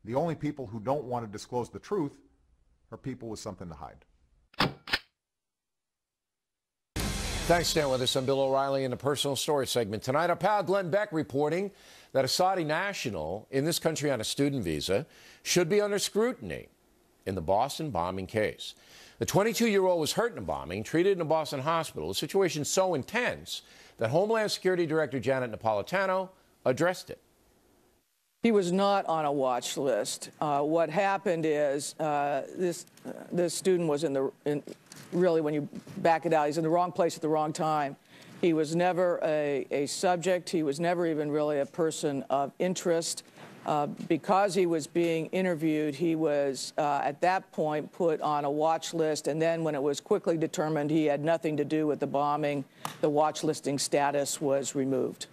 The only people who don't want to disclose the truth are people with something to hide. Thanks, staying with us. I'm Bill O'Reilly in the Personal Story segment. Tonight, our pal Glenn Beck reporting that a Saudi national in this country on a student visa should be under scrutiny in the Boston bombing case. The 22-year-old was hurt in a bombing, treated in a Boston hospital. A situation so intense that Homeland Security Director Janet Napolitano addressed it. He was not on a watch list. What happened is this student was really, when you back it out, he's in the wrong place at the wrong time. He was never a subject. He was never even really a person of interest. Because he was being interviewed, he was at that point put on a watch list, and then when it was quickly determined he had nothing to do with the bombing, the watch listing status was removed.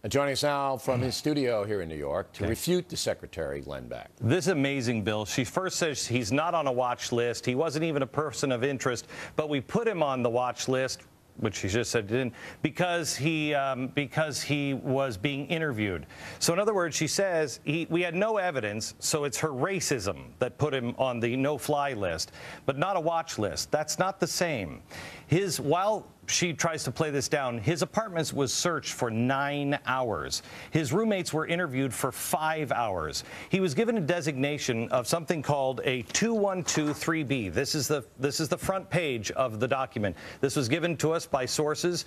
Joining us now from his studio here in New York to refute the Secretary, Glenn Beck. This is amazing, Bill. She first says he's not on a watch list. He wasn't even a person of interest, but we put him on the watch list, which she just said didn't, because he was being interviewed. So in other words, she says we had no evidence, so it's her racism that put him on the no-fly list, but not a watch list. That's not the same. While she tries to play this down, his apartment was searched for 9 hours. His roommates were interviewed for 5 hours. He was given a designation of something called a 2123B. This is the front page of the document. This was given to us by sources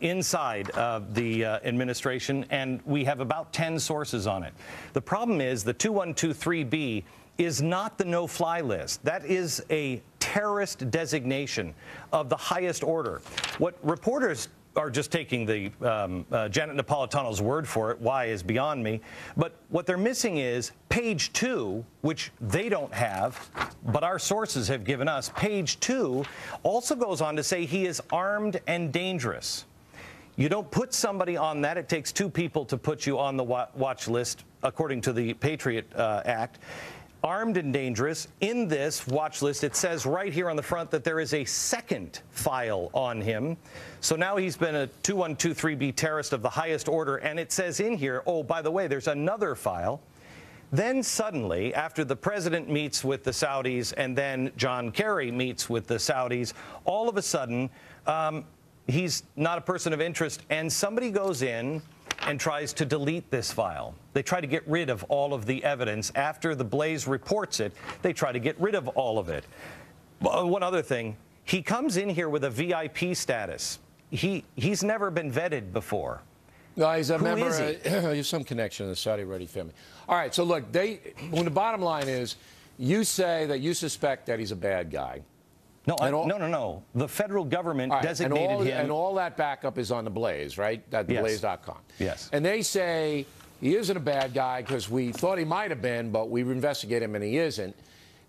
inside of the administration, and we have about 10 sources on it. The problem is the 2123B is not the no-fly list. That is a terrorist designation of the highest order. What reporters are just taking the Janet Napolitano's word for it, why is beyond me, but what they're missing is page 2, which they don't have, but our sources have given us. Page 2 also goes on to say he is armed and dangerous. You don't put somebody on that. It takes 2 people to put you on the watch list, according to the Patriot Act. Armed and dangerous. In this watch list, it says right here on the front that there is a second file on him. So now he's been a 2123B terrorist of the highest order, and it says in here, oh, by the way, there's another file. Then suddenly, after the president meets with the Saudis and then John Kerry meets with the Saudis, all of a sudden, he's not a person of interest, and somebody goes in and tries to delete this file. They try to get rid of all of the evidence. After the Blaze reports it, they try to get rid of all of it. One other thing, he comes in here with a VIP status. He's never been vetted before. No, he's a member. Is he? He has some connection to the Saudi-ready family. All right, so look, when the bottom line is, you say that you suspect that he's a bad guy. No, no. The federal government designated him. And all that backup is on the Blaze, right? Blaze.com. Yes. And they say he isn't a bad guy because we thought he might have been, but we investigated him and he isn't.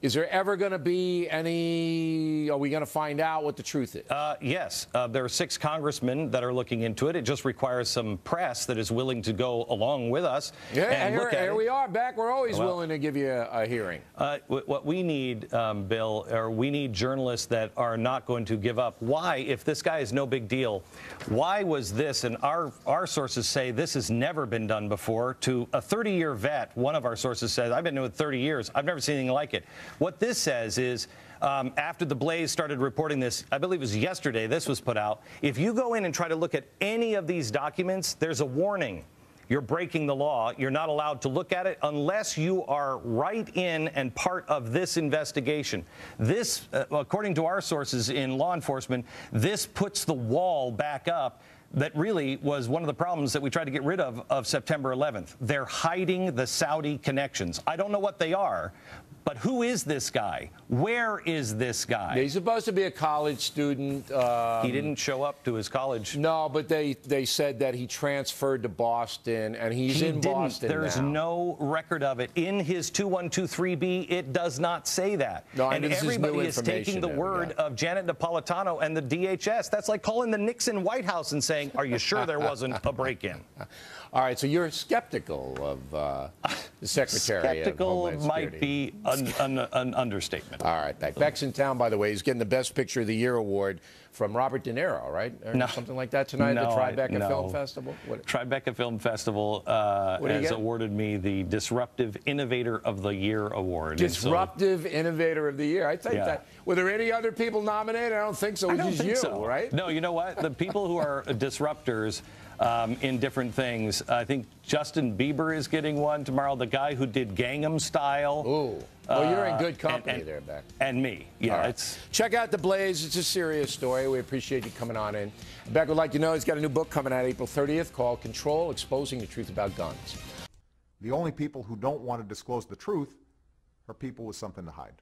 Is there ever going to be any, are we going to find out what the truth is? Yes. There are 6 congressmen that are looking into it. It just requires some press that is willing to go along with us. Yeah, and here we are back. We're always willing to give you a hearing. What we need, Bill, we need journalists that are not going to give up. Why, if this guy is no big deal, why was this, and our sources say this has never been done before, to a 30-year vet? One of our sources says, I've been doing it 30 years. I've never seen anything like it. What this says is, after the Blaze started reporting this, I believe it was yesterday, this was put out, if you go in and try to look at any of these documents, there's a warning. You're breaking the law. You're not allowed to look at it unless you are right in and part of this investigation. This, according to our sources in law enforcement, this puts the wall back up that really was one of the problems that we tried to get rid of September 11th. They're hiding the Saudi connections. I don't know what they are, but who is this guy? Where is this guy? He's supposed to be a college student. He didn't show up to his college. No, but they said that he transferred to Boston, and he's in Boston now. There's no record of it. In his 2123B, it does not say that. No, and everybody is taking the word of Janet Napolitano and the DHS. That's like calling the Nixon White House and saying, are you sure there wasn't a break-in? All right, so you're skeptical of the Secretary Skeptical of Homeland might Security. be an understatement. All right, Beck. Beck's in town, by the way. He's getting the Best Picture of the Year award from Robert De Niro, right? Or No. something like that tonight at the Tribeca Film Festival? What? Tribeca Film Festival do you has get? awarded me the Disruptive Innovator of the Year award. And so- Disruptive Innovator of the Year. I think Yeah. that. Were there any other people nominated? I don't think so. It I was don't just think you, so. right? No, you know what? The people who are disruptors in different things. I think Justin Bieber is getting one tomorrow. The guy who did Gangnam Style. Ooh. Well, you're in good and- company and- there, Beck. And me. Yeah, All right. it's. Check out The Blaze. It's a serious story. We appreciate you coming on in. Beck would like to know he's got a new book coming out April 30th called Control, Exposing the Truth About Guns. The only people who don't want to disclose the truth are people with something to hide.